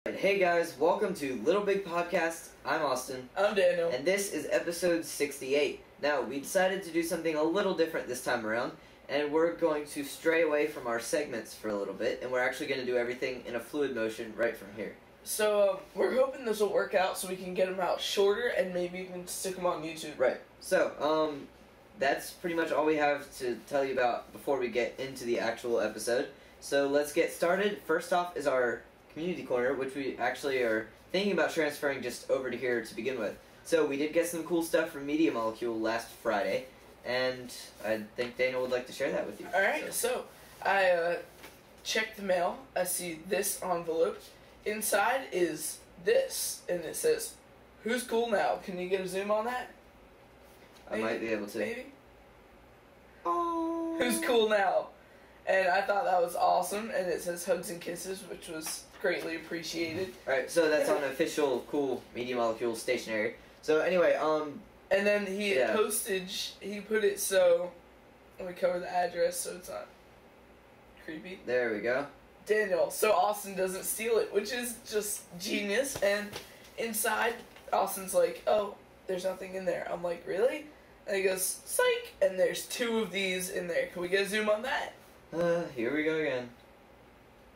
Hey guys, welcome to LittleBigPodcast. I'm Austin. I'm Daniel. And this is episode 68. Now, we decided to do something a little different this time around, and we're going to stray away from our segments for a little bit, and we're actually going to do everything in a fluid motion right from here. So, we're hoping this will work out so we can get them out shorter and maybe even stick them on YouTube. Right. So, that's pretty much all we have to tell you about before we get into the actual episode. So, let's get started. First off is our community corner, which we actually are thinking about transferring just over to here to begin with. So we did get some cool stuff from Media Molecule last Friday, and I think Daniel would like to share that with you. Alright, so I checked the mail. I see this envelope. Inside is this, and it says, "Who's cool now?" Can you get a zoom on that? Maybe? I might be able to. Maybe? Oh. Who's cool now? And I thought that was awesome, and it says hugs and kisses, which was greatly appreciated. Alright, so that's on official cool Media Molecule stationery. So anyway, and then postage, he put it so, let me cover the address so it's not creepy. There we go. Daniel, so Austin doesn't steal it, which is just genius. And inside, Austin's like, "Oh, there's nothing in there." I'm like, "Really?" And he goes, "Psych!" And there's 2 of these in there. Can we get a zoom on that? Here we go again.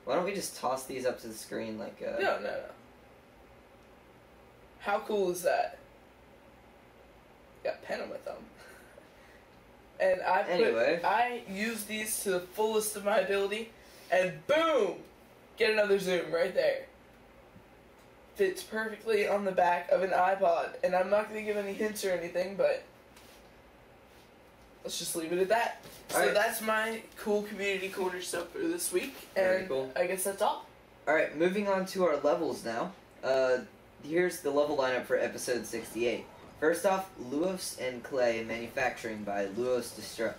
Why don't we just toss these up to the screen like No. How cool is that? Got pen on my thumb. And I use these to the fullest of my ability, and boom! Get another zoom right there. Fits perfectly on the back of an iPod, and I'm not going to give any hints or anything, but let's just leave it at that. So that's my cool community corner stuff for this week, and cool. I guess that's all. Alright, moving on to our levels now. Here's the level lineup for episode 68. First off, Luos and Clay Manufacturing by Luos Destruct.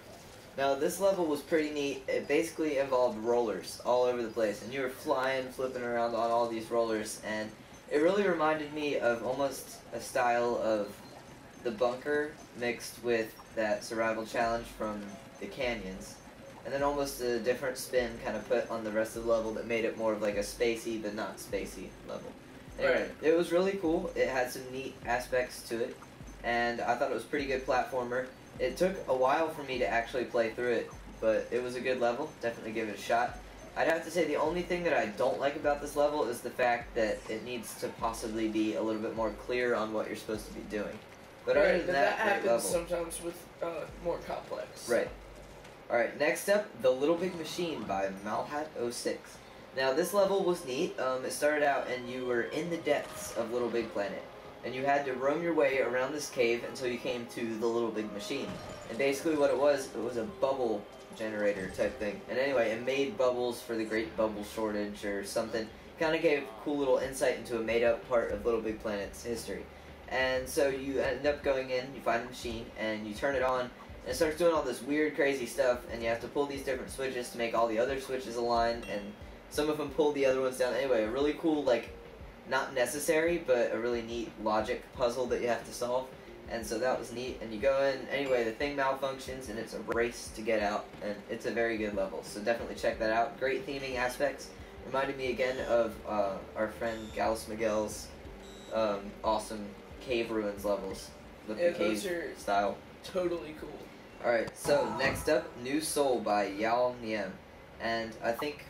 Now, this level was pretty neat. It basically involved rollers all over the place, and you were flying, flipping around on all these rollers, and it really reminded me of almost a style of the bunker mixed with that survival challenge from the canyons, and then almost a different spin kind of put on the rest of the level that made it more of like a spacey but not spacey level. Anyway, It was really cool. It had some neat aspects to it, and I thought it was a pretty good platformer. It took a while for me to actually play through it, but it was a good level. Definitely give it a shot. I'd have to say the only thing that I don't like about this level is the fact that it needs to possibly be a little bit more clear on what you're supposed to be doing. But other than that happens sometimes with more complex. Right. Alright, next up, The Little Big Machine by Malhat06. Now, this level was neat. It started out and you were in the depths of LittleBigPlanet, and you had to roam your way around this cave until you came to the Little Big Machine. And basically what it was a bubble generator type thing. And anyway, it made bubbles for the Great Bubble Shortage or something. Kind of gave a cool little insight into a made-up part of LittleBigPlanet's history. And so you end up going in, you find a machine, and you turn it on, and it starts doing all this weird, crazy stuff, and you have to pull these different switches to make all the other switches align, and some of them pull the other ones down. Anyway, a really cool, like, not necessary, but a really neat logic puzzle that you have to solve. And so that was neat, and you go in, anyway, the thing malfunctions, and it's a race to get out, and it's a very good level, so definitely check that out. Great theming aspects. Reminded me again of our friend Gallus Miguel's awesome cave ruins levels with the cave style. Totally cool. Alright, so next up, New Soul by Yao Niem. And I think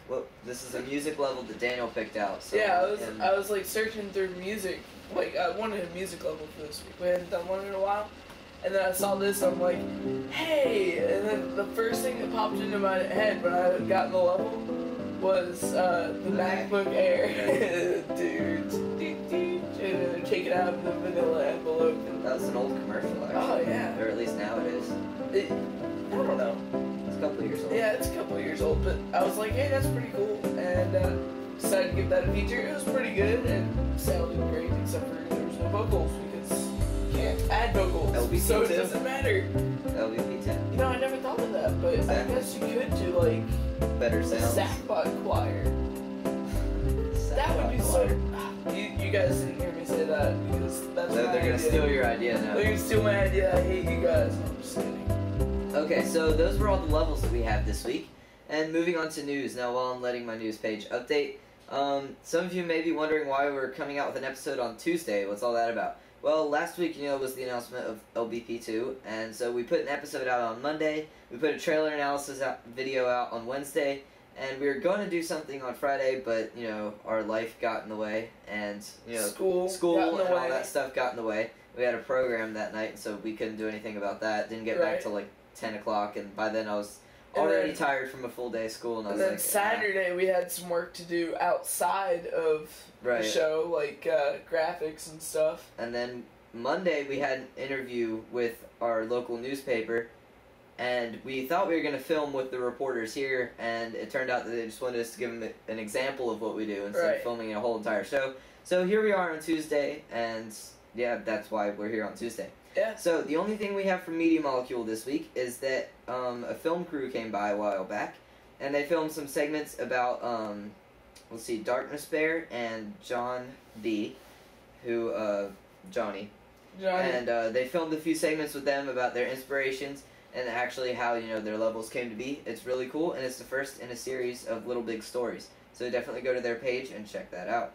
this is a music level that Daniel picked out. So yeah, I was like searching through music. Like, I wanted a music level for this week. We hadn't done one in a while. And then I saw this, I'm like, hey! And then the first thing that popped into my head when I got in the level was the MacBook Air. Dude. And they're taking out of the vanilla envelope. That was an old commercial, actually. Oh, yeah. Or at least now it is. I don't know. It's a couple of years old. Yeah, it's a couple of years old, but I was like, hey, that's pretty cool. And decided to give that a feature. It was pretty good and sounded great, except for there was no vocals because you can't add vocals. LBP so it doesn't matter. LBP10. You know, I never thought of that, but exactly. I guess you could do, like, better sounds. Sackbot choir. That would be so... You guys didn't hear me say that because that's my idea. They're gonna steal your idea now. They're gonna steal my idea. I hate you guys. I'm just kidding. Okay, so those were all the levels that we have this week. And moving on to news. Now, while I'm letting my news page update, Some of you may be wondering why we're coming out with an episode on Tuesday. What's all that about? Well, last week, was the announcement of LBP2, and so we put an episode out on Monday, we put a trailer analysis video out on Wednesday, and we were going to do something on Friday, but, our life got in the way, and, school and all that stuff got in the way. We had a program that night, so we couldn't do anything about that. Didn't get back till, 10 o'clock, and by then I was already tired from a full day of school, and I was like... And then Saturday, we had some work to do outside of the show, graphics and stuff. And then Monday, we had an interview with our local newspaper, and we thought we were going to film with the reporters here, and it turned out that they just wanted us to give them an example of what we do instead of filming a whole entire show. So here we are on Tuesday, and yeah, that's why we're here on Tuesday. Yeah. So the only thing we have from Media Molecule this week is that a film crew came by a while back, and they filmed some segments about, Darkness Bear and John D, Johnny. And they filmed a few segments with them about their inspirations and actually how, their levels came to be. It's really cool, and it's the first in a series of Little Big Stories. So definitely go to their page and check that out.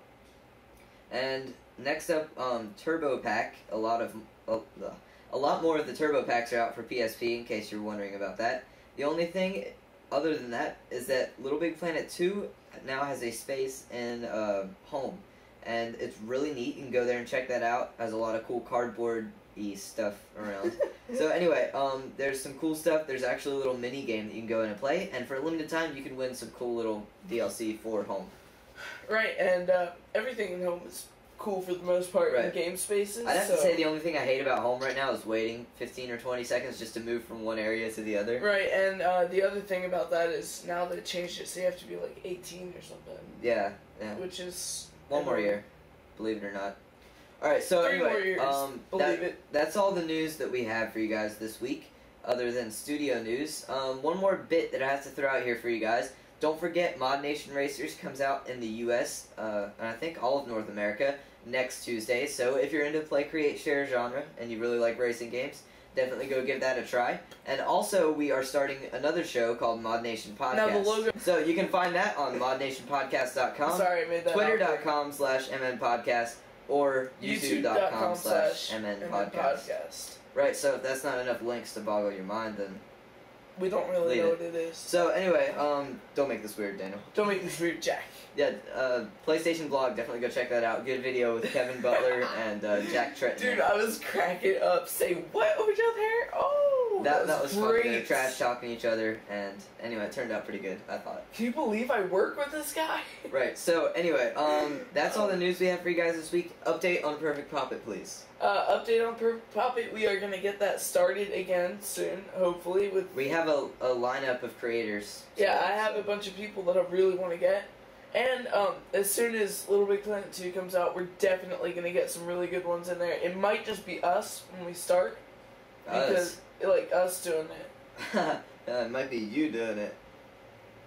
And next up, Turbo Pack. A lot more of the Turbo Packs are out for PSP, in case you're wondering about that. The only thing other than that is that LittleBigPlanet 2 now has a space in home, and it's really neat. You can go there and check that out. It has a lot of cool cardboard-y stuff around. So anyway, there's some cool stuff. There's actually a little mini game that you can go in and play, and for a limited time you can win some cool little DLC for home. Right, and everything in home is cool for the most part in game spaces. I'd have to say the only thing I hate about home right now is waiting 15 or 20 seconds just to move from one area to the other. Right, and the other thing about that is now they changed it, so you have to be 18 or something. Yeah. Which is... One more year, believe it or not. Alright, so 3 more years, believe it. That's all the news that we have for you guys this week, other than studio news. One more bit that I have to throw out here for you guys. Don't forget, Mod Nation Racers comes out in the U.S., and I think all of North America, next Tuesday. So if you're into play, create, share genre, and you really like racing games, definitely go give that a try. And also, we are starting another show called Mod Nation Podcast. Now the logo... So you can find that on modnationpodcast.com, Sorry, I made that twitter.com/mnpodcast, or youtube.com/mnpodcast. Right, so if that's not enough links to boggle your mind, then... We don't really know what it is. So anyway, don't make this weird, Daniel. Don't make this weird, Jack. Yeah, PlayStation Blog, definitely go check that out. Good video with Kevin Butler and Jack Tretton. Dude, I was cracking up. Say, what over there? Oh, that was fun. They were trash talking each other, and anyway, it turned out pretty good, I thought. Can you believe I work with this guy? Right, so anyway, that's all the news we have for you guys this week. Update on Perfect Poppet, please. Update on Perfect Poppet. We are going to get that started again soon, hopefully. We have a lineup of creators. Yeah, I have a bunch of people that I really want to get. And as soon as LittleBigPlanet 2 comes out, we're definitely going to get some really good ones in there. It might just be us when we start. Because, us doing it. It might be you doing it.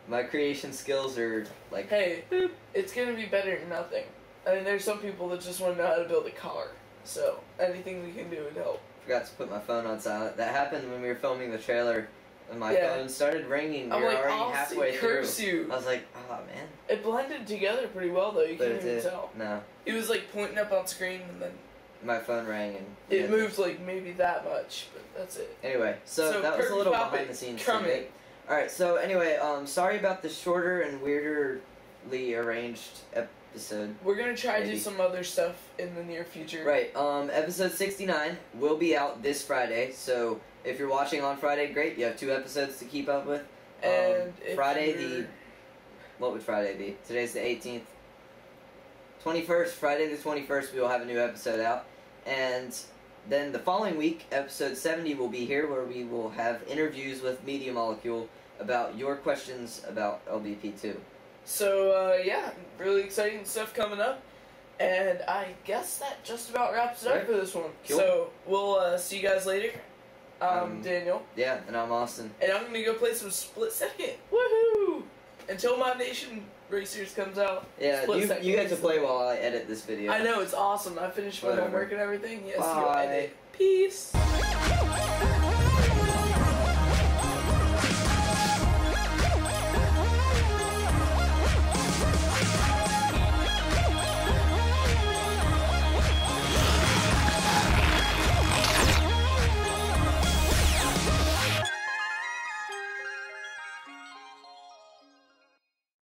My creation skills are, Hey, it's going to be better than nothing. I mean, there's some people that just want to know how to build a car. So, anything we can do would help. Forgot to put my phone on silent. That happened when we were filming the trailer. And my phone started ringing. We were already halfway through. You. I was like, oh man. It blended together pretty well though. You can't even tell. No. It was pointing up on screen and then my phone rang and it moved maybe that much, but that's it. Anyway, so that was a little behind the scenes. Alright, so anyway, sorry about the shorter and weirderly arranged episode. We're gonna try to do some other stuff in the near future. Right, episode 69 will be out this Friday, so if you're watching on Friday, great, you have 2 episodes to keep up with. And Friday what would Friday be? Today's the 18th. 21st, Friday the 21st, we will have a new episode out. And then the following week, episode 70 will be here, where we will have interviews with Media Molecule about your questions about LBP2. So, yeah, really exciting stuff coming up. And I guess that just about wraps it up for this one. Cool. So, we'll see you guys later. I'm Daniel. Yeah, and I'm Austin. And I'm going to go play some Split Second. Woohoo! Until Mod Nation Racers comes out. Yeah, you get to play while I edit this video. I know, it's awesome. I finished my homework and everything. Yes, Bye. you'll edit. Peace.